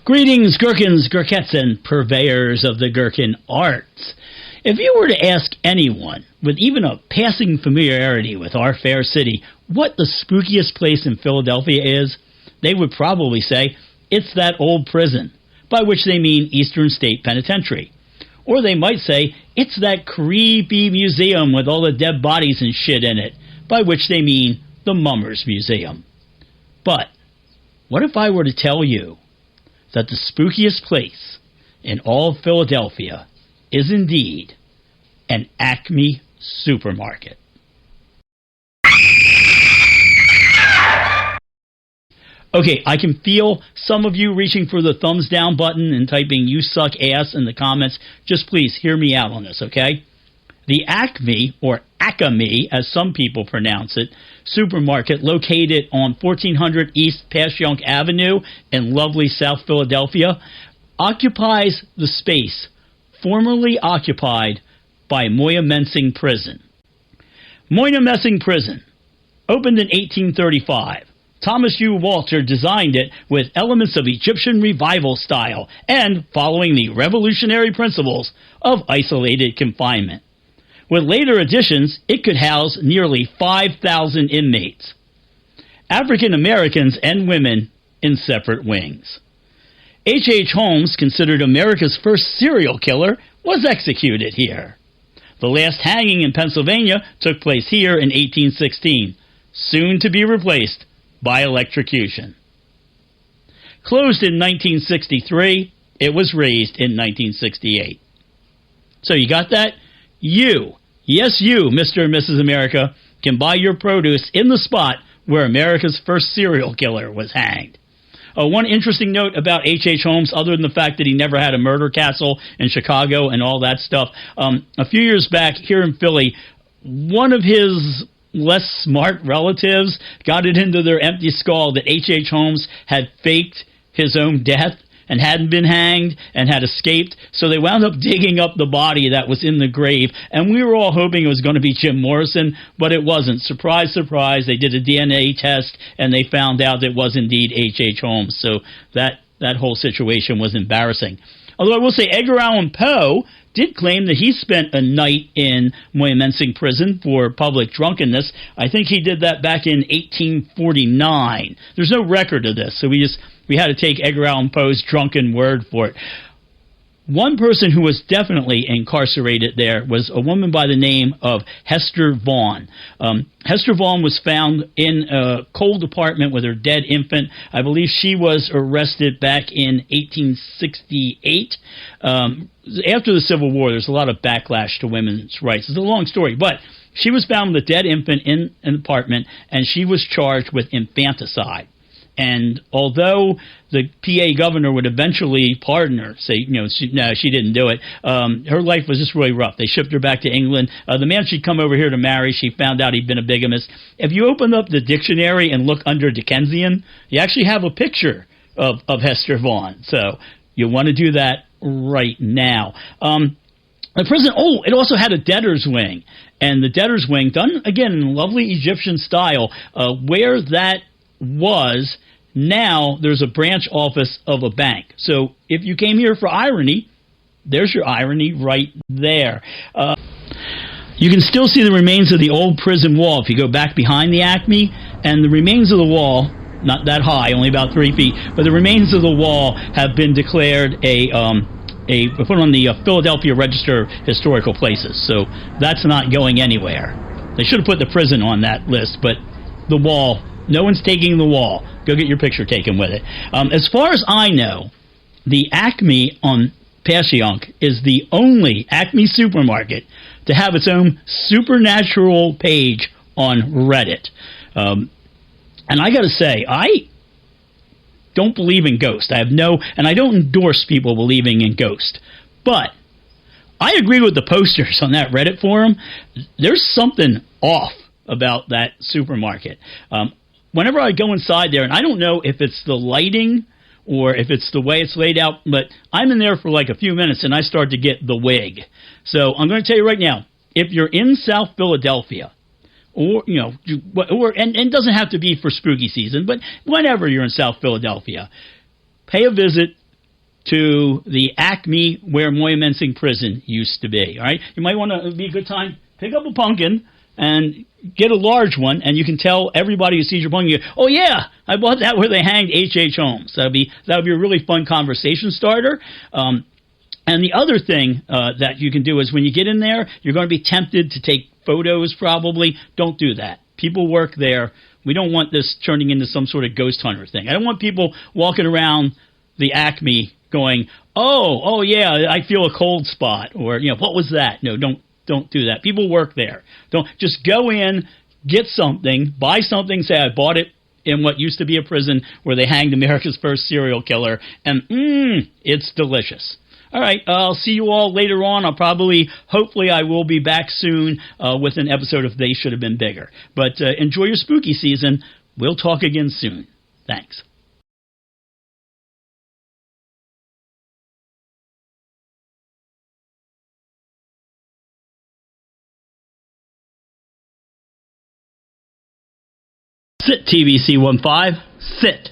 Greetings, gherkins, gherkettes, and purveyors of the gherkin arts. If you were to ask anyone with even a passing familiarity with our fair city what the spookiest place in Philadelphia is, they would probably say it's that old prison, by which they mean Eastern State Penitentiary. Or they might say it's that creepy museum with all the dead bodies and shit in it, by which they mean the Mummers Museum. But what if I were to tell you that the spookiest place in all of Philadelphia is indeed an Acme supermarket? Okay, I can feel some of you reaching for the thumbs down button and typing "you suck ass" in the comments. Just please hear me out on this, okay? The Acme, or Acme, as some people pronounce it, supermarket located on 1400 East Passyunk Avenue in lovely South Philadelphia occupies the space formerly occupied by Moyamensing Prison. Moyamensing Prison opened in 1835. Thomas U. Walter designed it with elements of Egyptian revival style and following the revolutionary principles of isolated confinement. With later additions, it could house nearly 5,000 inmates, African Americans and women in separate wings. H. Holmes, considered America's first serial killer, was executed here. The last hanging in Pennsylvania took place here in 1816, soon to be replaced by electrocution. Closed in 1963, it was raised in 1968. So you got that? You, yes you, Mr. and Mrs. America, can buy your produce in the spot where America's first serial killer was hanged. One interesting note about H. Holmes, other than the fact that he never had a murder castle in Chicago and all that stuff, a few years back here in Philly, one of his less smart relatives got it into their empty skull that H. Holmes had faked his own death and hadn't been hanged and had escaped, so they wound up digging up the body that was in the grave, and we were all hoping it was going to be Jim Morrison, but it wasn't. Surprise, surprise, they did a DNA test, and they found out it was indeed H. Holmes, so that whole situation was embarrassing. Although I will say Edgar Allan Poe did claim that he spent a night in Moyamensing Prison for public drunkenness. I think he did that back in 1849. There's no record of this, so we had to take Edgar Allan Poe's drunken word for it. One person who was definitely incarcerated there was a woman by the name of Hester Vaughn. Hester Vaughn was found in a cold apartment with her dead infant. I believe she was arrested back in 1868. After the Civil War, there's a lot of backlash to women's rights. It's a long story, but she was found with a dead infant in an apartment, and she was charged with infanticide. And although the PA governor would eventually pardon her, say, no, she didn't do it, her life was just really rough. They shipped her back to England. The man she'd come over here to marry, she found out he'd been a bigamist. If you open up the dictionary and look under Dickensian, you actually have a picture of Hester Vaughn. So you want to do that right now. The prison, it also had a debtor's wing. And the debtor's wing, done, again, in lovely Egyptian style, where that was, now there's a branch office of a bank. So if you came here for irony, there's your irony right there. You can still see the remains of the old prison wall if you go back behind the Acme, and the remains of the wall, not that high, only about 3 feet, but the remains of the wall have been declared put on the Philadelphia Register of Historical Places. So that's not going anywhere. They should have put the prison on that list, but the wall, no one's taking the wall. Go get your picture taken with it. As far as I know, the Acme on Passyunk is the only Acme supermarket to have its own supernatural page on Reddit. And I got to say, I don't believe in ghosts. And I don't endorse people believing in ghosts. But I agree with the posters on that Reddit forum. There's something off about that supermarket. Whenever I go inside there, and I don't know if it's the lighting or if it's the way it's laid out, but I'm in there for like a few minutes and I start to get the wig. So I'm going to tell you right now, if you're in South Philadelphia, and it doesn't have to be for spooky season, but whenever you're in South Philadelphia, pay a visit to the Acme where Moyamensing Prison used to be. All right, you might want to be a good time. Pick up a pumpkin and get a large one, and you can tell everybody who sees your pumpkin, oh yeah, I bought that where they hanged H.H. Holmes. That would be a really fun conversation starter. And the other thing that you can do is when you get in there, you're going to be tempted to take photos probably. Don't do that. People work there. We don't want this turning into some sort of ghost hunter thing. I don't want people walking around the Acme going, oh yeah, I feel a cold spot, or what was that? No, don't do that. People work there. Don't just go in, get something, buy something, say I bought it in what used to be a prison where they hanged America's first serial killer, and it's delicious. All right, I'll see you all later on. Hopefully I will be back soon with an episode of They Should Have Been Bigger. But enjoy your spooky season. We'll talk again soon. Thanks. Sit, TBC-15. Sit.